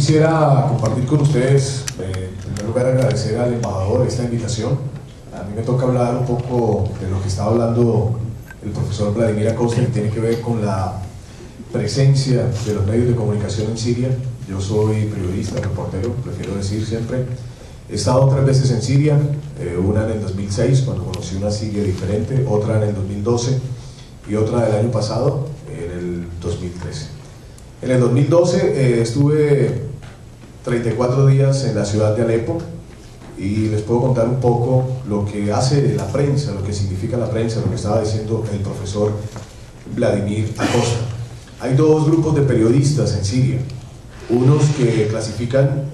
quisiera compartir con ustedes, en primer lugar agradecer al embajador esta invitación. A mí me toca hablar un poco de lo que estaba hablando el profesor Vladimir Acosta, que tiene que ver con la presencia de los medios de comunicación en Siria. Yo soy periodista, reportero, prefiero decir siempre. He estado 3 veces en Siria, una en el 2006, cuando conocí una Siria diferente, otra en el 2012 y otra del año pasado, en el 2013. En el 2012 estuve 34 días en la ciudad de Alepo y les puedo contar un poco lo que hace la prensa, lo que significa la prensa, lo que estaba diciendo el profesor Vladimir Acosta. Hay 2 grupos de periodistas en Siria, unos que clasifican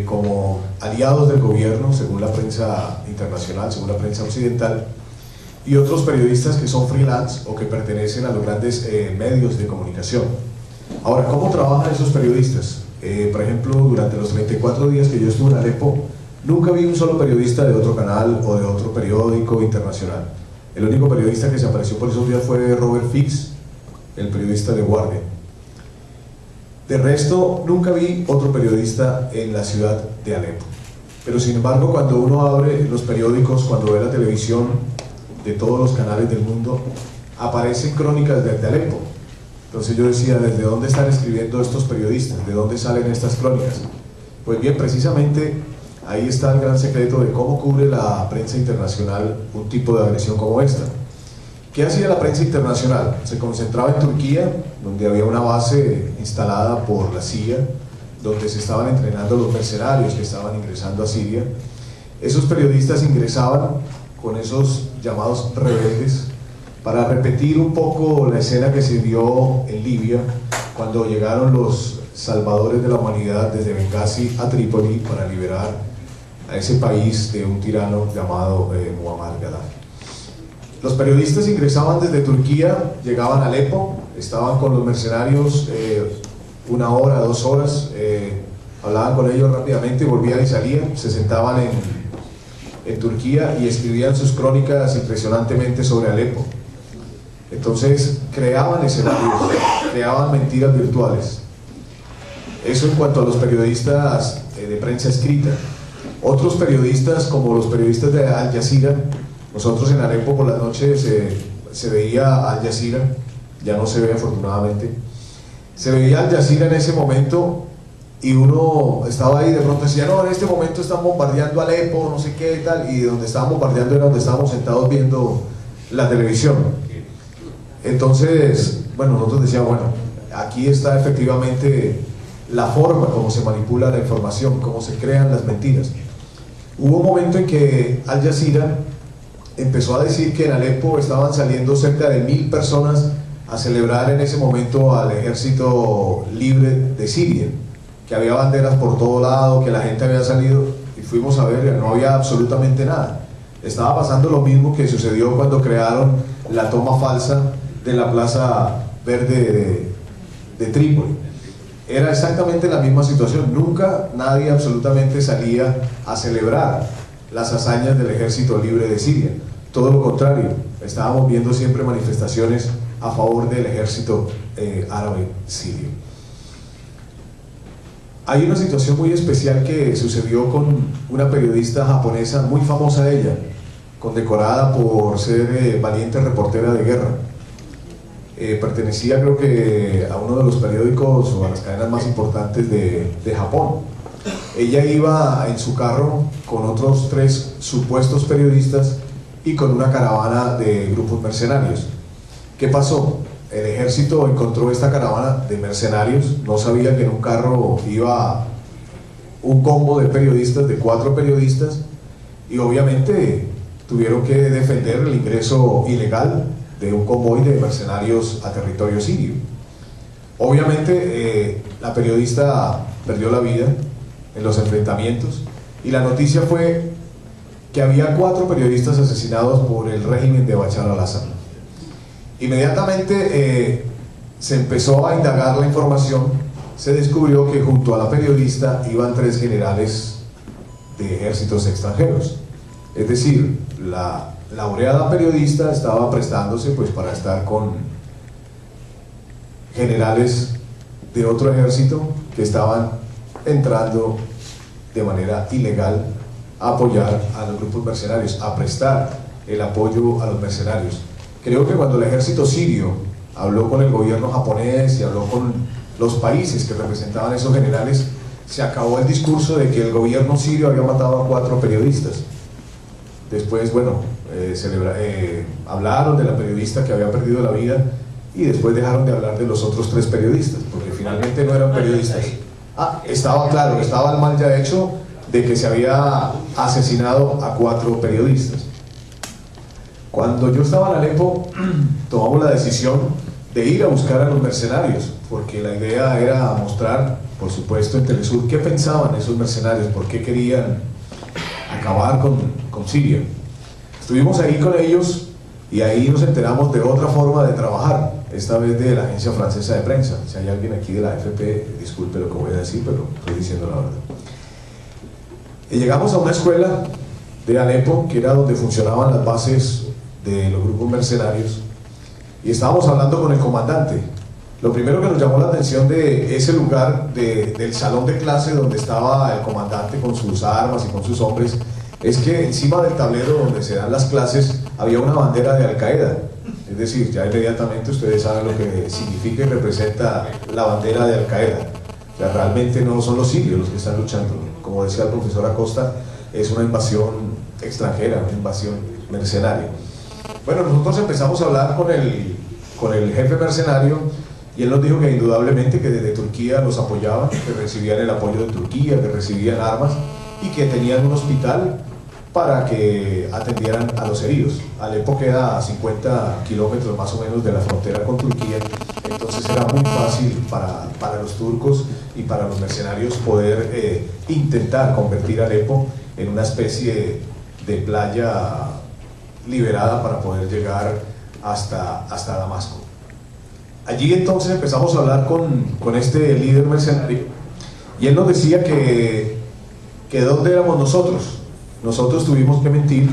como aliados del gobierno según la prensa internacional, según la prensa occidental, y otros periodistas que son freelance o que pertenecen a los grandes medios de comunicación. Ahora, ¿cómo trabajan esos periodistas? Por ejemplo, durante los 34 días que yo estuve en Alepo, nunca vi un solo periodista de otro canal o de otro periódico internacional. El único periodista que se apareció por esos días fue Robert Fix, el periodista de Guardia. De resto, nunca vi otro periodista en la ciudad de Alepo. Pero sin embargo, cuando uno abre los periódicos, cuando ve la televisión de todos los canales del mundo, aparecen crónicas desde Alepo. Entonces yo decía, ¿desde dónde están escribiendo estos periodistas? ¿De dónde salen estas crónicas? Pues bien, precisamente ahí está el gran secreto de cómo cubre la prensa internacional un tipo de agresión como esta. ¿Qué hacía la prensa internacional? Se concentraba en Turquía, donde había una base instalada por la CIA, donde se estaban entrenando los mercenarios que estaban ingresando a Siria. Esos periodistas ingresaban con esos llamados rebeldes para repetir un poco la escena que se dio en Libia cuando llegaron los salvadores de la humanidad desde Benghazi a Trípoli para liberar a ese país de un tirano llamado Muammar Gaddafi. Los periodistas ingresaban desde Turquía, llegaban a Alepo, estaban con los mercenarios 1 hora, 2 horas, hablaban con ellos rápidamente, volvían y salían, se sentaban en Turquía y escribían sus crónicas impresionantemente sobre Alepo. Entonces creaban escenarios, creaban mentiras virtuales. Eso en cuanto a los periodistas de prensa escrita. Otros periodistas, como los periodistas de Al Jazeera, nosotros en Alepo por las noches se veía Al Jazeera, ya no se ve afortunadamente, se veía Al Jazeera en ese momento y uno estaba ahí, de pronto decía, no, en este momento están bombardeando Alepo, no sé qué tal, y donde estaban bombardeando era donde estábamos sentados viendo la televisión. Entonces, bueno, nosotros decíamos, bueno, aquí está efectivamente la forma como se manipula la información, cómo se crean las mentiras. Hubo un momento en que Al Jazeera empezó a decir que en Alepo estaban saliendo cerca de 1000 personas a celebrar en ese momento al ejército libre de Siria, que había banderas por todo lado, que la gente había salido, y fuimos a ver, no había absolutamente nada. Estaba pasando lo mismo que sucedió cuando crearon la toma falsa de la Plaza Verde de Trípoli. Era exactamente la misma situación, nunca nadie absolutamente salía a celebrar las hazañas del ejército libre de Siria, todo lo contrario, estábamos viendo siempre manifestaciones a favor del ejército árabe sirio. Hay una situación muy especial que sucedió con una periodista japonesa muy famosa ella, condecorada por ser valiente reportera de guerra. Pertenecía creo que a uno de los periódicos o a las cadenas más importantes de Japón. Ella iba en su carro con otros 3 supuestos periodistas y con una caravana de grupos mercenarios. ¿Qué pasó? El ejército encontró esta caravana de mercenarios, no sabía que en un carro iba un combo de periodistas, de 4 periodistas, y obviamente tuvieron que defender el ingreso ilegal de un convoy de mercenarios a territorio sirio. Obviamente la periodista perdió la vida en los enfrentamientos y la noticia fue que había 4 periodistas asesinados por el régimen de Bashar al-Assad. Inmediatamente se empezó a indagar la información, se descubrió que junto a la periodista iban 3 generales de ejércitos extranjeros, es decir, la laureada periodista estaba prestándose pues para estar con generales de otro ejército que estaban entrando de manera ilegal a apoyar a los grupos mercenarios, a prestar el apoyo a los mercenarios. Creo que cuando el ejército sirio habló con el gobierno japonés y habló con los países que representaban esos generales, se acabó el discurso de que el gobierno sirio había matado a 4 periodistas. Después, bueno, hablaron de la periodista que había perdido la vida y después dejaron de hablar de los otros 3 periodistas, porque finalmente no eran periodistas. Estaba claro, estaba el mal ya hecho de que se había asesinado a 4 periodistas. Cuando yo estaba en Alepo, tomamos la decisión de ir a buscar a los mercenarios, porque la idea era mostrar, por supuesto, en Telesur qué pensaban esos mercenarios, por qué querían acabar con Siria. Estuvimos ahí con ellos y ahí nos enteramos de otra forma de trabajar, esta vez de la Agencia Francesa de Prensa. Si hay alguien aquí de la AFP, disculpe lo que voy a decir, pero estoy diciendo la verdad. Y llegamos a una escuela de Alepo, que era donde funcionaban las bases de los grupos mercenarios, y estábamos hablando con el comandante. Lo primero que nos llamó la atención de ese lugar, del salón de clase donde estaba el comandante con sus armas y con sus hombres, es que encima del tablero donde se dan las clases había una bandera de Al Qaeda. Es decir, ya inmediatamente ustedes saben lo que significa y representa la bandera de Al Qaeda. O sea, realmente no son los sirios los que están luchando. Como decía el profesor Acosta, es una invasión extranjera, una invasión mercenaria. Bueno, nosotros empezamos a hablar con el jefe mercenario y él nos dijo que indudablemente que desde Turquía los apoyaban, que recibían el apoyo de Turquía, que recibían armas y que tenían un hospital para que atendieran a los heridos. Alepo queda a 50 kilómetros más o menos de la frontera con Turquía, entonces era muy fácil para los turcos y para los mercenarios poder intentar convertir a Alepo en una especie de playa liberada para poder llegar hasta Damasco. Allí entonces empezamos a hablar con este líder mercenario y él nos decía que ¿dónde éramos nosotros? Nosotros tuvimos que mentir,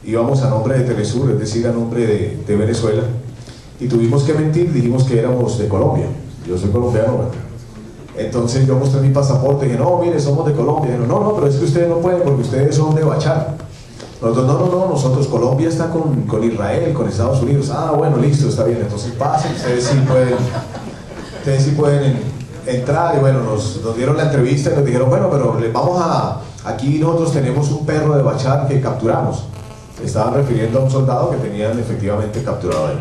íbamos a nombre de Telesur, es decir, a nombre de Venezuela, y tuvimos que mentir, dijimos que éramos de Colombia. Yo soy colombiano, ¿verdad? Entonces yo mostré mi pasaporte y dije, no, mire, somos de Colombia. Y dijeron, no, pero es que ustedes no pueden porque ustedes son de Bachar. Nosotros, no, nosotros, Colombia está con Israel, con Estados Unidos. Ah, bueno, listo, está bien, entonces pasen, ustedes sí pueden entrar. Y bueno, nos dieron la entrevista y nos dijeron, bueno, pero les vamos aquí nosotros tenemos un perro de Bachar que capturamos. Estaban refiriendo a un soldado que tenían efectivamente capturado a él.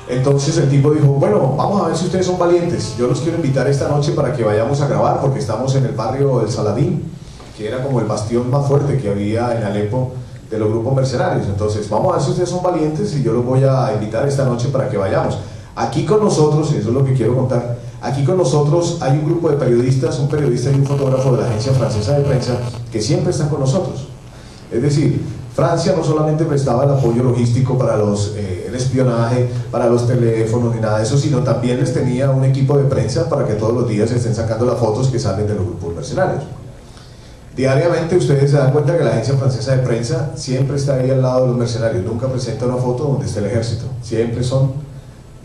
Entonces el tipo dijo, bueno, vamos a ver si ustedes son valientes. Yo los quiero invitar esta noche para que vayamos a grabar, porque estamos en el barrio del Saladín, que era como el bastión más fuerte que había en Alepo de los grupos mercenarios. Entonces vamos a ver si ustedes son valientes y yo los voy a invitar esta noche para que vayamos. Aquí con nosotros, y eso es lo que quiero contar, aquí con nosotros hay un grupo de periodistas, un periodista y un fotógrafo de la Agencia Francesa de Prensa que siempre están con nosotros. Es decir, Francia no solamente prestaba el apoyo logístico para el espionaje, para los teléfonos ni nada de eso, sino también les tenía un equipo de prensa para que todos los días estén sacando las fotos que salen de los grupos mercenarios. Diariamente ustedes se dan cuenta que la Agencia Francesa de Prensa siempre está ahí al lado de los mercenarios, nunca presenta una foto donde esté el ejército, siempre son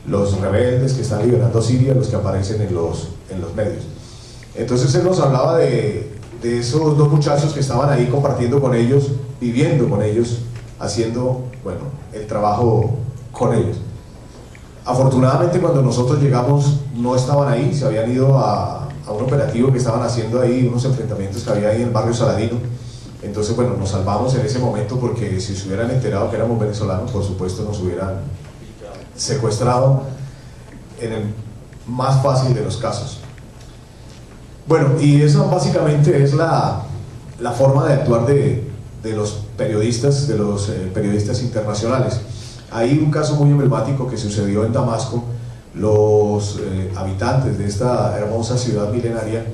los rebeldes que están liberando Siria los que aparecen en los medios. Entonces él nos hablaba de esos 2 muchachos que estaban ahí compartiendo con ellos, viviendo con ellos, haciendo, bueno, el trabajo con ellos. Afortunadamente cuando nosotros llegamos no estaban ahí, se habían ido a un operativo que estaban haciendo ahí, unos enfrentamientos que había ahí en el barrio Saladino. Entonces, bueno, nos salvamos en ese momento porque si se hubieran enterado que éramos venezolanos, por supuesto nos hubieran secuestrado en el más fácil de los casos. Bueno, y esa básicamente es la forma de actuar de los periodistas, internacionales. Hay un caso muy emblemático que sucedió en Damasco. Los habitantes de esta hermosa ciudad milenaria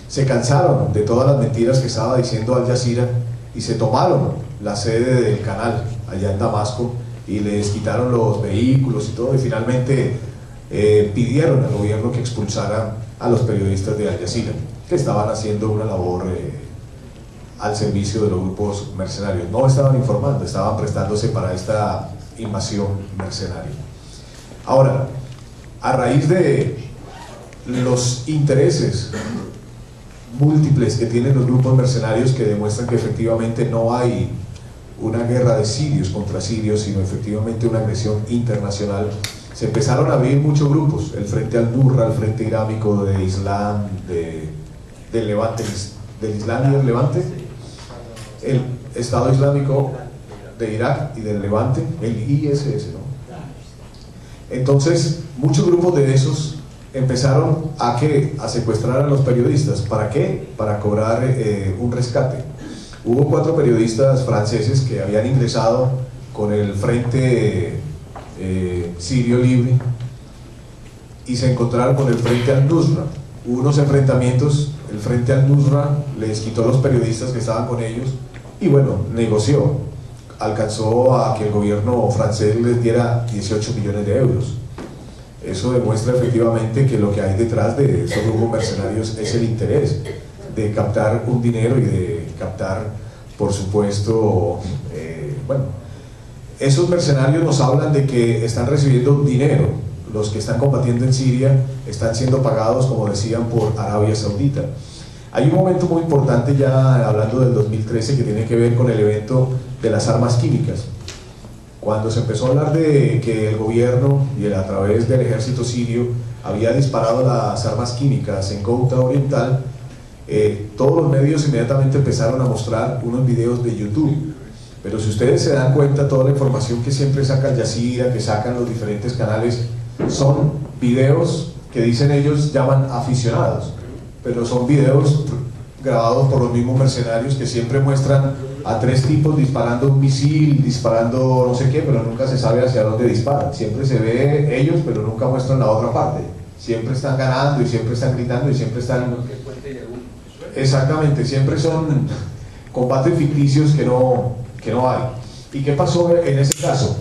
se cansaron de todas las mentiras que estaba diciendo Al Jazeera y se tomaron la sede del canal allá en Damasco y les quitaron los vehículos y todo, y finalmente pidieron al gobierno que expulsara a los periodistas de Al Jazeera, que estaban haciendo una labor al servicio de los grupos mercenarios. No estaban informando, estaban prestándose para esta invasión mercenaria. Ahora, a raíz de los intereses múltiples que tienen los grupos mercenarios que demuestran que efectivamente no hay una guerra de sirios contra sirios, sino efectivamente una agresión internacional. Se empezaron a abrir muchos grupos, el Frente al-Nusra, el Frente Islámico de Islam, del Levante, del Islam y del Levante, el Estado Islámico de Irak y del Levante, el ISS, ¿no? Entonces, muchos grupos de esos empezaron a secuestrar a los periodistas. ¿Para qué? Para cobrar un rescate. Hubo 4 periodistas franceses que habían ingresado con el Frente Sirio Libre y se encontraron con el Frente al-Nusra. Hubo unos enfrentamientos, el Frente al-Nusra les quitó a los periodistas que estaban con ellos y bueno, negoció, alcanzó a que el gobierno francés les diera 18 millones de euros. Eso demuestra efectivamente que lo que hay detrás de esos grupos mercenarios es el interés de captar un dinero y de captar, por supuesto, bueno, esos mercenarios nos hablan de que están recibiendo dinero. Los que están combatiendo en Siria están siendo pagados, como decían, por Arabia Saudita. Hay un momento muy importante ya hablando del 2013 que tiene que ver con el evento de las armas químicas. Cuando se empezó a hablar de que el gobierno y a través del ejército sirio había disparado las armas químicas en Ghouta Oriental, todos los medios inmediatamente empezaron a mostrar unos videos de YouTube. Pero si ustedes se dan cuenta, toda la información que siempre saca Al Jazeera, que sacan los diferentes canales, son videos que dicen ellos llaman aficionados, pero son videos grabados por los mismos mercenarios que siempre muestran a 3 tipos disparando un misil, disparando no sé qué, pero nunca se sabe hacia dónde disparan. Siempre se ve ellos, pero nunca muestran la otra parte. Siempre están ganando y siempre están gritando y siempre están... Exactamente, siempre son combates ficticios que no hay. ¿Y qué pasó en ese caso?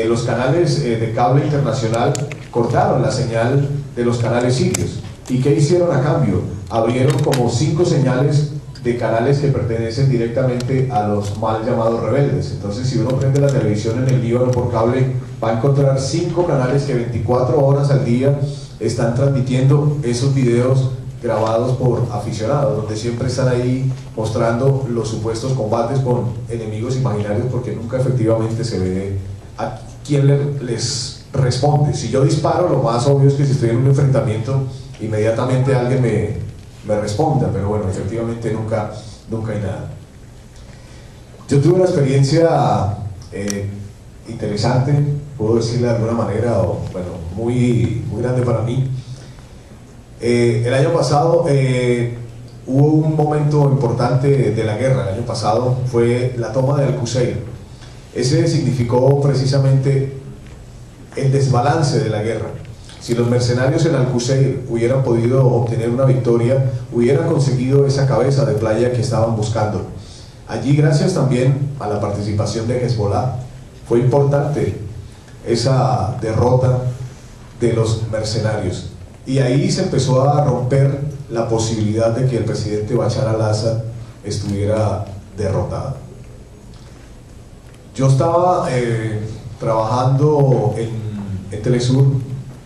Los canales de cable internacional cortaron la señal de los canales sirios. ¿Y qué hicieron a cambio? Abrieron como 5 señales de canales que pertenecen directamente a los mal llamados rebeldes. Entonces, si uno prende la televisión en el Líbano por cable, va a encontrar 5 canales que 24 horas al día están transmitiendo esos videos grabados por aficionados, donde siempre están ahí mostrando los supuestos combates con enemigos imaginarios, porque nunca efectivamente se ve a quién les responde. Si yo disparo, lo más obvio es que si estoy en un enfrentamiento, inmediatamente alguien me responda, pero bueno, efectivamente nunca hay nada. Yo tuve una experiencia interesante, puedo decirle de alguna manera, bueno, muy grande para mí. El año pasado hubo un momento importante de la guerra. El año pasado fue la toma de Al-Qusair. Ese significó precisamente el desbalance de la guerra. Si los mercenarios en Al-Qusair hubieran podido obtener una victoria, hubieran conseguido esa cabeza de playa que estaban buscando. Allí, gracias también a la participación de Hezbollah, fue importante esa derrota de los mercenarios. Y ahí se empezó a romper la posibilidad de que el presidente Bashar al-Assad estuviera derrotado. Yo estaba trabajando en Telesur,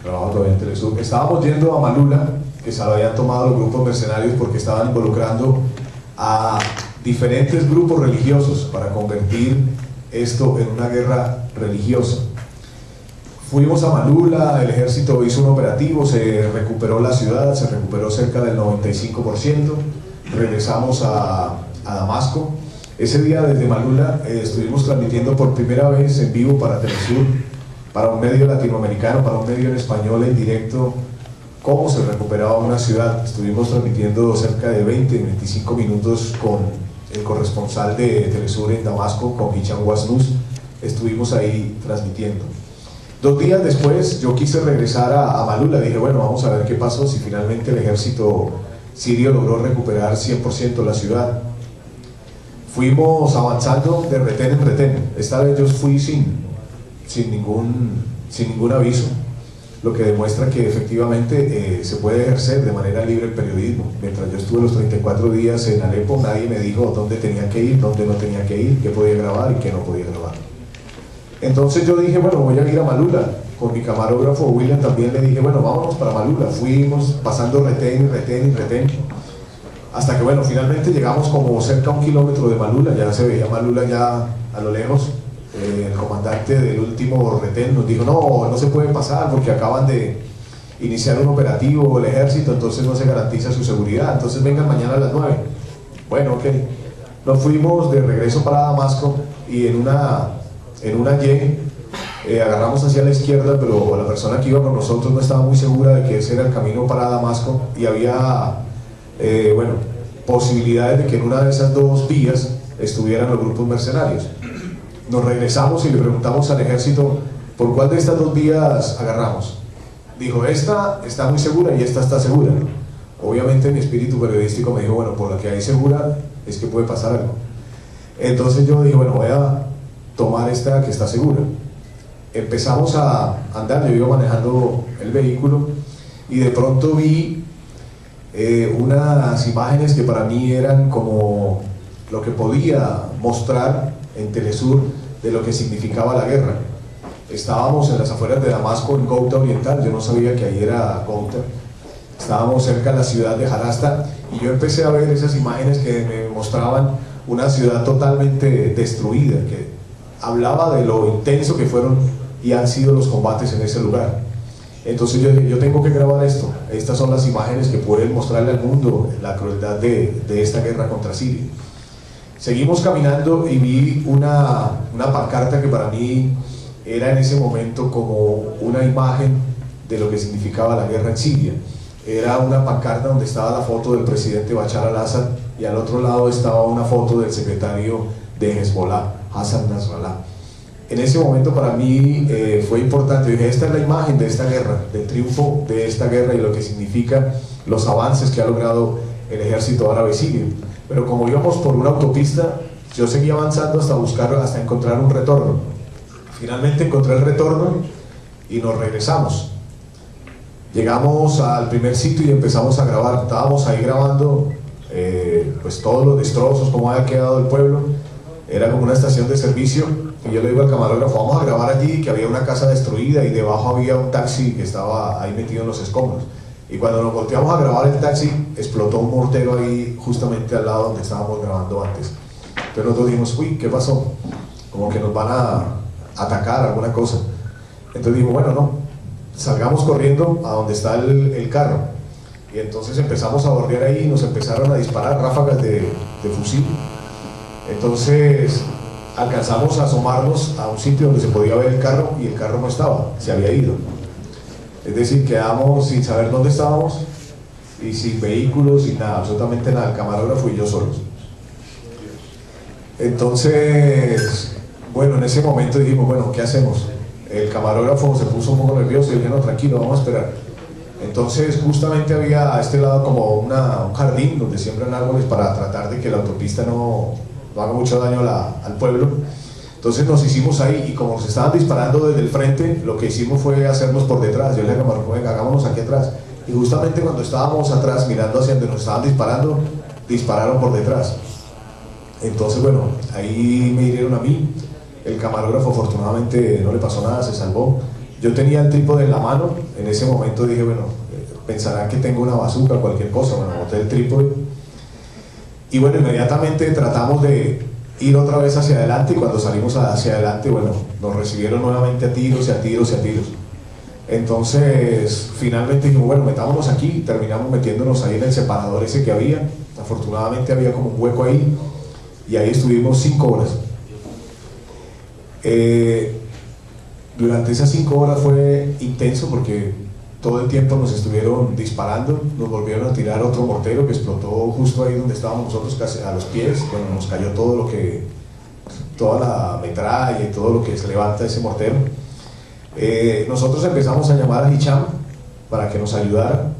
trabajo todavía en Telesur. Estábamos yendo a Malula, que se lo habían tomado los grupos mercenarios porque estaban involucrando a diferentes grupos religiosos para convertir esto en una guerra religiosa. Fuimos a Malula, el ejército hizo un operativo, se recuperó la ciudad, se recuperó cerca del 95%, regresamos a Damasco. Ese día desde Malula estuvimos transmitiendo por primera vez en vivo para Telesur, para un medio latinoamericano, para un medio en español en directo, cómo se recuperaba una ciudad. Estuvimos transmitiendo cerca de 20-25 minutos con el corresponsal de Telesur en Damasco, con Hicham Wasnus. Estuvimos ahí transmitiendo. 2 días después yo quise regresar a Malula. Dije, bueno, vamos a ver qué pasó, si finalmente el ejército sirio logró recuperar 100% la ciudad. Fuimos avanzando de retén en retén. Esta vez yo fui sin ningún aviso, lo que demuestra que efectivamente se puede ejercer de manera libre el periodismo. Mientras yo estuve los 34 días en Alepo, nadie me dijo dónde tenía que ir, dónde no tenía que ir, qué podía grabar y qué no podía grabar. Entonces yo dije, bueno, voy a ir a Malula. Con mi camarógrafo William también le dije, bueno, vámonos para Malula. Fuimos pasando retén. hasta que bueno, finalmente llegamos como cerca a 1 kilómetro de Malula, ya se veía Malula ya a lo lejos. El comandante del último retén nos dijo, no, no se puede pasar porque acaban de iniciar un operativo el ejército, entonces no se garantiza su seguridad, entonces vengan mañana a las 9. Bueno, ok. Nos fuimos de regreso para Damasco y en una Y agarramos hacia la izquierda, pero la persona que iba con nosotros no estaba muy segura de que ese era el camino para Damasco y había bueno, posibilidades de que en una de esas dos vías estuvieran los grupos mercenarios. Nos regresamos y le preguntamos al ejército por cuál de estas dos vías agarramos. Dijo, esta está muy segura y esta está segura. Obviamente mi espíritu periodístico me dijo, bueno, por la que hay segura es que puede pasar algo. Entonces yo dije, bueno, voy a tomar esta que está segura. Empezamos a andar, yo iba manejando el vehículo y de pronto vi unas imágenes que para mí eran como lo que podía mostrar en Telesur de lo que significaba la guerra. Estábamos en las afueras de Damasco, en Ghouta Oriental, yo no sabía que ahí era Ghouta. Estábamos cerca de la ciudad de Jarasta y yo empecé a ver esas imágenes que me mostraban una ciudad totalmente destruida, que hablaba de lo intenso que fueron y han sido los combates en ese lugar. Entonces yo tengo que grabar esto. Estas son las imágenes que pueden mostrarle al mundo la crueldad de esta guerra contra Siria. Seguimos caminando y vi una pancarta que para mí era en ese momento como una imagen de lo que significaba la guerra en Siria. Era una pancarta donde estaba la foto del presidente Bashar al-Assad y al otro lado estaba una foto del secretario de Hezbollah, Hassan Nasrallah. En ese momento para mí fue importante. Dije, esta es la imagen de esta guerra, del triunfo de esta guerra y lo que significa los avances que ha logrado el ejército árabe sirio. Pero como íbamos por una autopista, yo seguía avanzando hasta encontrar un retorno. Finalmente encontré el retorno y nos regresamos. Llegamos al primer sitio y empezamos a grabar. Estábamos ahí grabando pues todos los destrozos, cómo había quedado el pueblo. Era como una estación de servicio y yo le digo al camarógrafo, vamos a grabar allí, que había una casa destruida y debajo había un taxi que estaba ahí metido en los escombros. Y cuando nos volteamos a grabar el taxi, explotó un mortero ahí justamente al lado donde estábamos grabando antes. Entonces nosotros dijimos, uy, ¿qué pasó? Como que nos van a atacar, alguna cosa. Entonces dijimos, bueno, no, salgamos corriendo a donde está el carro. Y entonces empezamos a bordear ahí y nos empezaron a disparar ráfagas de fusil. Entonces alcanzamos a asomarnos a un sitio donde se podía ver el carro y el carro no estaba, se había ido. Es decir, quedamos sin saber dónde estábamos y sin vehículos, sin nada, absolutamente nada, el camarógrafo y yo solos. Entonces, bueno, en ese momento dijimos, bueno, ¿qué hacemos? El camarógrafo se puso un poco nervioso y dije, no, tranquilo, vamos a esperar. Entonces justamente había a este lado como un jardín donde siembran árboles para tratar de que la autopista no haga mucho daño al pueblo. Entonces nos hicimos ahí y como nos estaban disparando desde el frente, lo que hicimos fue hacernos por detrás. Yo le dije a Marco, venga, hagámonos aquí atrás. Y justamente cuando estábamos atrás mirando hacia donde nos estaban disparando, dispararon por detrás. Entonces bueno, ahí me hirieron a mí. El camarógrafo afortunadamente no le pasó nada, se salvó. Yo tenía el trípode en la mano, en ese momento dije, bueno, pensarán que tengo una bazooka o cualquier cosa, bueno, boté el trípode. Y bueno, inmediatamente tratamos de ir otra vez hacia adelante y cuando salimos hacia adelante, bueno, nos recibieron nuevamente a tiros y a tiros y a tiros. Entonces, finalmente dijimos, bueno, metámonos aquí y terminamos metiéndonos ahí en el separador ese que había. Afortunadamente había como un hueco ahí y ahí estuvimos 5 horas. Durante esas 5 horas fue intenso porque todo el tiempo nos estuvieron disparando, nos volvieron a tirar otro mortero que explotó justo ahí donde estábamos nosotros, casi a los pies. Bueno, nos cayó toda la metralla y todo lo que se levanta ese mortero. Nosotros empezamos a llamar a Hicham para que nos ayudara,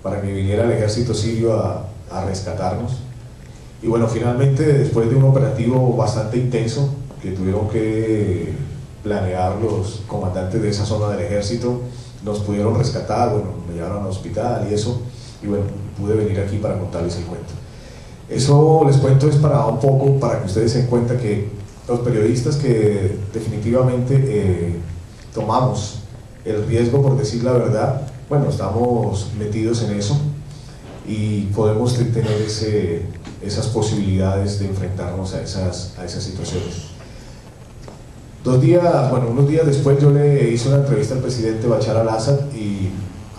para que viniera el ejército sirio a rescatarnos. Y bueno, finalmente después de un operativo bastante intenso que tuvieron que planear los comandantes de esa zona del ejército, nos pudieron rescatar, bueno, me llevaron al hospital y eso, y bueno, pude venir aquí para contarles el cuento. Eso les cuento es para un poco, para que ustedes se den cuenta que los periodistas que definitivamente tomamos el riesgo por decir la verdad, bueno, estamos metidos en eso y podemos tener esas posibilidades de enfrentarnos a esas situaciones. Unos días después yo le hice una entrevista al presidente Bashar al-Assad y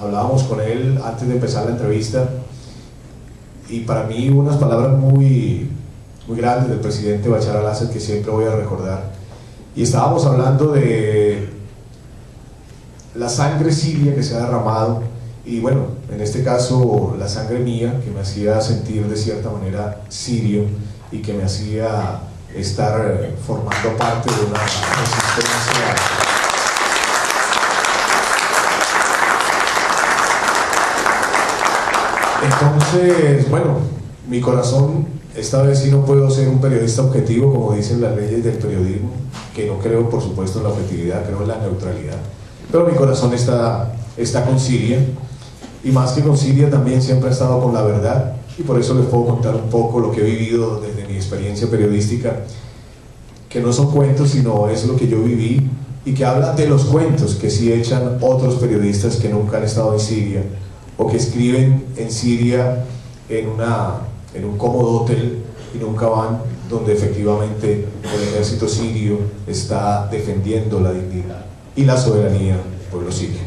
hablábamos con él antes de empezar la entrevista, y para mí unas palabras muy grandes del presidente Bashar al-Assad que siempre voy a recordar, y estábamos hablando de la sangre siria que se ha derramado, y bueno, en este caso la sangre mía, que me hacía sentir de cierta manera sirio y que me hacía estar formando parte de una resistencia. Entonces, bueno, mi corazón, esta vez sí no puedo ser un periodista objetivo como dicen las leyes del periodismo, que no creo por supuesto en la objetividad, creo en la neutralidad, pero mi corazón está con Siria, y más que con Siria también siempre ha estado con la verdad, y por eso les puedo contar un poco lo que he vivido desde mi experiencia periodística, que no son cuentos, sino es lo que yo viví, y que habla de los cuentos que sí echan otros periodistas que nunca han estado en Siria, o que escriben en Siria en un cómodo hotel y nunca van donde efectivamente el ejército sirio está defendiendo la dignidad y la soberanía del pueblo sirio.